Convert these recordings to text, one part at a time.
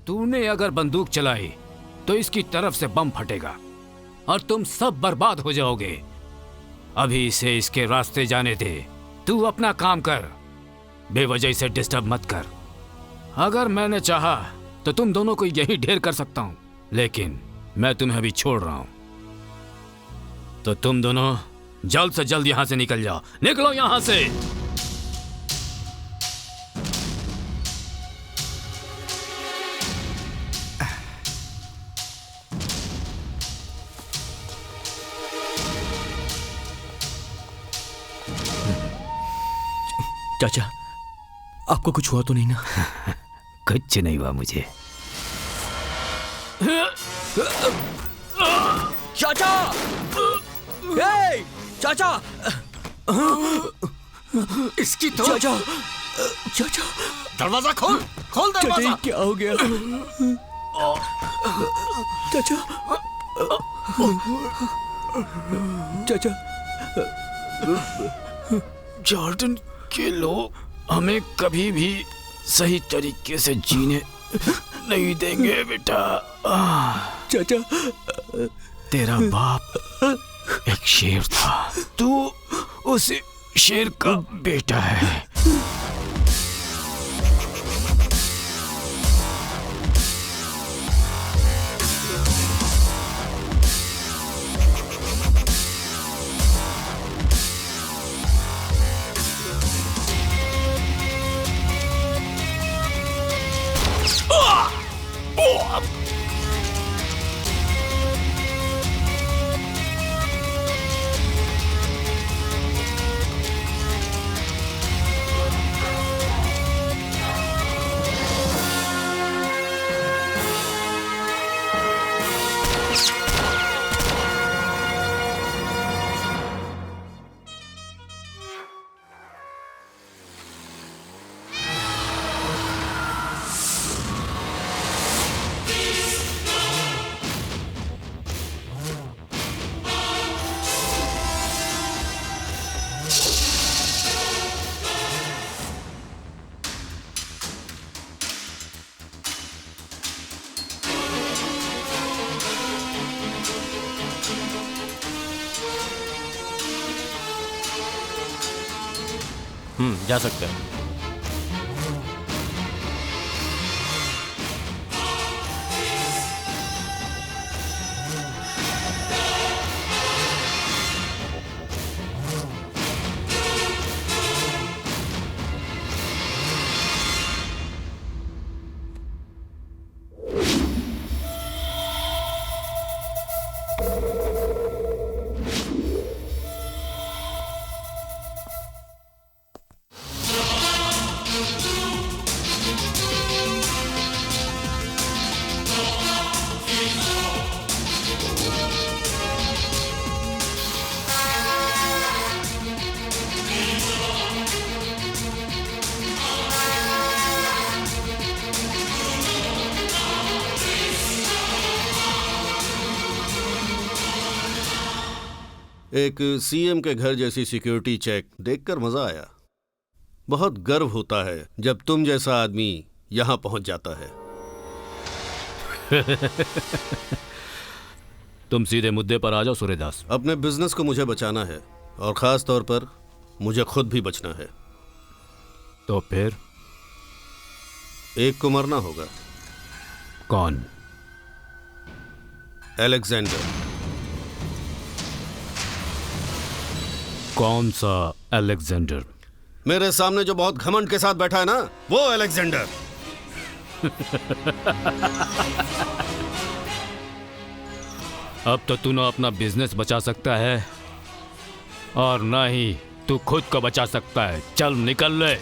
तूने अगर बंदूक चलाई तो इसकी तरफ से बम फटेगा और तुम सब बर्बाद हो जाओगे। अभी इसे इसके रास्ते जाने दे। तू अपना काम कर, बेवजह से डिस्टर्ब मत कर। अगर मैंने चाहा तो तुम दोनों को यही ढेर कर सकता हूं, लेकिन मैं तुम्हें अभी छोड़ रहा हूं। तो तुम दोनों जल्द से जल्द यहां से निकल जाओ। निकलो यहां से। चाचा, आपको कुछ हुआ तो नहीं ना? कुछ नहीं हुआ मुझे। चाचा! हे! चाचा! इसकी तो चाचा! चाचा! दरवाजा खोल, खोल दरवाजा। चाचा, क्या हो गया? चाचा! चाचा! जॉर्डन के लोग हमें कभी भी सही तरीके से जीने नहीं देंगे बेटा। चाचा! तेरा बाप एक शेर था, तू उस शेर का बेटा है। जा सकते हैं। एक सीएम के घर जैसी सिक्योरिटी चेक देखकर मजा आया। बहुत गर्व होता है जब तुम जैसा आदमी यहां पहुंच जाता है। तुम सीधे मुद्दे पर आ जाओ सूर्यदास। अपने बिजनेस को मुझे बचाना है और खास तौर पर मुझे खुद भी बचना है। तो फिर एक को मरना होगा। कौन? अलेक्जेंडर। कौन सा अलेक्जेंडर? मेरे सामने जो बहुत घमंड के साथ बैठा है ना, वो अलेक्जेंडर। अब तो तू ना अपना बिजनेस बचा सकता है और ना ही तू खुद को बचा सकता है। चल निकल ले।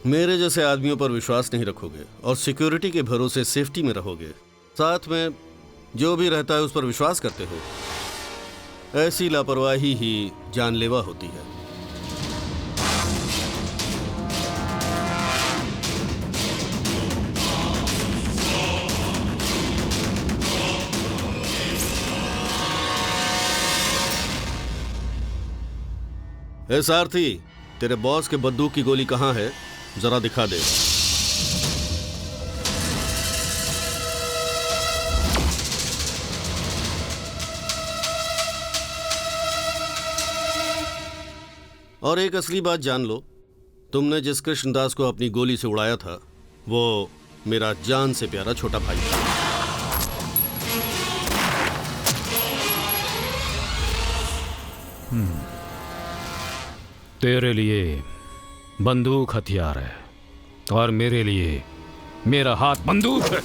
मेरे जैसे आदमियों पर विश्वास नहीं रखोगे और सिक्योरिटी के भरोसे सेफ्टी में रहोगे। साथ में जो भी रहता है उस पर विश्वास करते हो। ऐसी लापरवाही ही जानलेवा होती है। ए सारथी, तेरे बॉस के बंदूक की गोली कहाँ है? जरा दिखा दे। और एक असली बात जान लो, तुमने जिस कृष्णदास को अपनी गोली से उड़ाया था वो मेरा जान से प्यारा छोटा भाई था। तेरे लिए बंदूक हथियार है और मेरे लिए मेरा हाथ बंदूक है।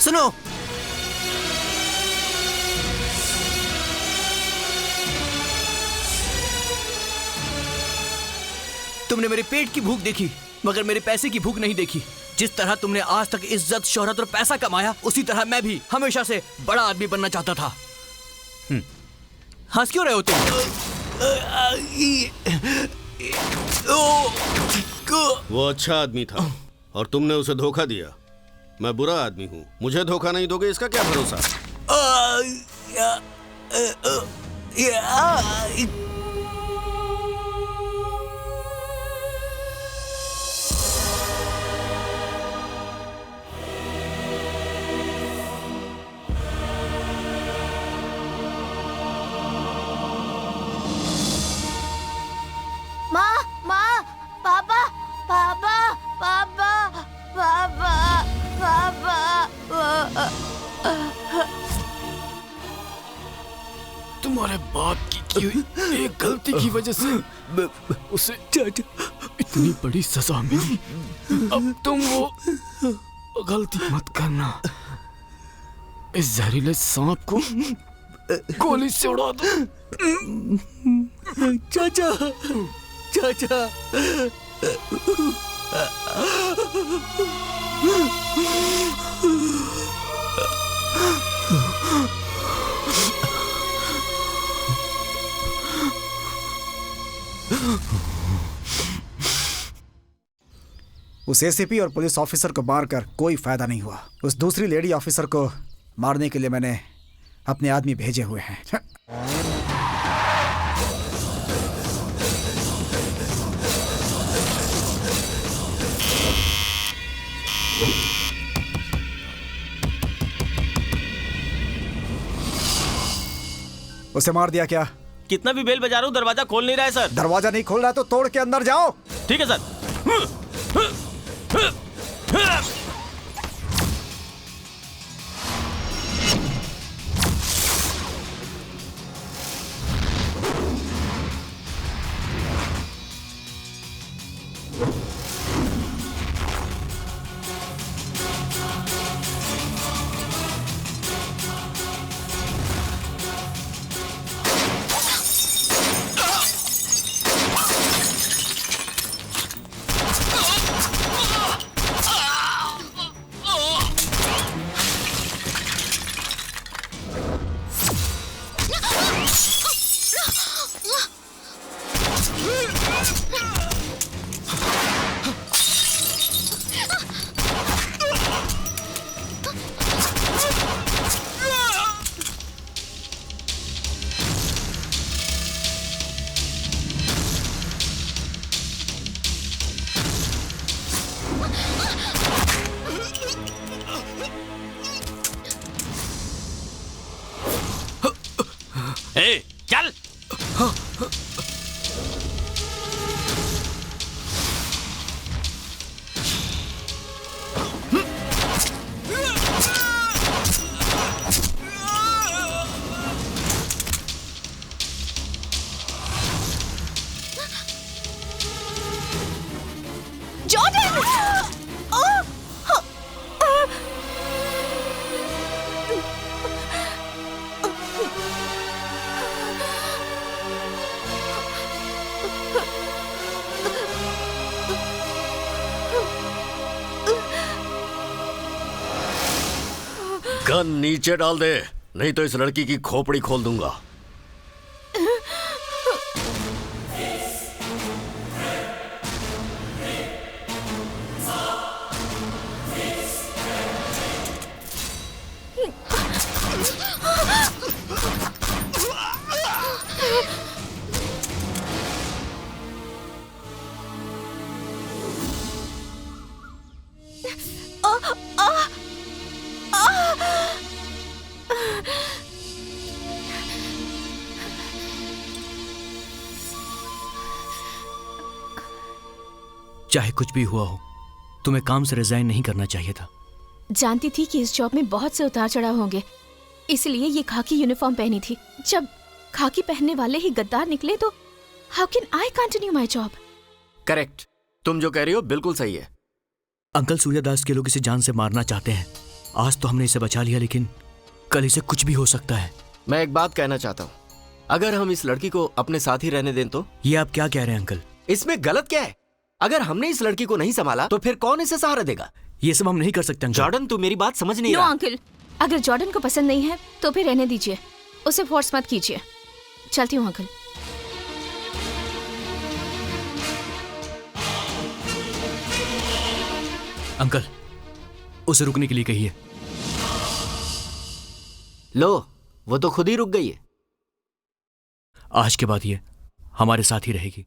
सुनो, तुमने मेरे पेट की भूख देखी मगर मेरे पैसे की भूख नहीं देखी। जिस तरह तुमने आज तक इज्जत, शोहरत और पैसा कमाया उसी तरह मैं भी हमेशा से बड़ा आदमी बनना चाहता था। हंस क्यों रहे हो तुम? वो अच्छा आदमी था और तुमने उसे धोखा दिया। मैं बुरा आदमी हूँ, मुझे धोखा नहीं दोगे इसका क्या भरोसा? माँ, माँ, पापा, पापा, पापा, पापा, पापा। तुम्हारे बाप की हुई एक गलती की वजह से उसे इतनी बड़ी सजा मिली। अब तुम वो गलती मत करना। इस जहरीले सांप को गोली से उड़ा दो। चाचा, चाचा, उस एसीपी और पुलिस ऑफिसर को मारकर कोई फायदा नहीं हुआ। उस दूसरी लेडी ऑफिसर को मारने के लिए मैंने अपने आदमी भेजे हुए हैं। उसे मार दिया क्या? कितना भी बेल बजा रहा हूँ, दरवाजा खोल नहीं रहा है सर। दरवाजा नहीं खोल रहा है तो तोड़ के अंदर जाओ। ठीक है सर। ए, चल। गन नीचे डाल दे, नहीं तो इस लड़की की खोपड़ी खोल दूंगा। चाहे कुछ भी हुआ हो, तुम्हें काम से रिजाइन नहीं करना चाहिए था। जानती थी कि इस जॉब में बहुत से उतार चढ़ाव होंगे, इसलिए ये खाकी यूनिफॉर्म पहनी थी। जब खाकी पहनने वाले ही गद्दार निकले तो how can I continue my job? Correct, तुम जो कह रही हो बिल्कुल सही है। अंकल सूर्यदास के लोग इसे जान से मारना चाहते हैं। आज तो हमने इसे बचा लिया, लेकिन कल इसे कुछ भी हो सकता है। मैं एक बात कहना चाहता हूँ, अगर हम इस लड़की को अपने साथ ही रहने दें तो? ये आप क्या कह रहे हैं अंकल? इसमें गलत क्या है? अगर हमने इस लड़की को नहीं संभाला तो फिर कौन इसे सहारा देगा? ये सब हम नहीं कर सकते अंकल। जॉर्डन, तू मेरी बात समझ नहीं नो रहा। अंकल, अगर जॉर्डन को पसंद नहीं है तो फिर रहने दीजिए, उसे फोर्स मत कीजिए। चलती हूँ अंकल। अंकल, उसे रुकने के लिए कहिए। लो, वो तो खुद ही रुक गई है। आज के बाद ये हमारे साथ ही रहेगी।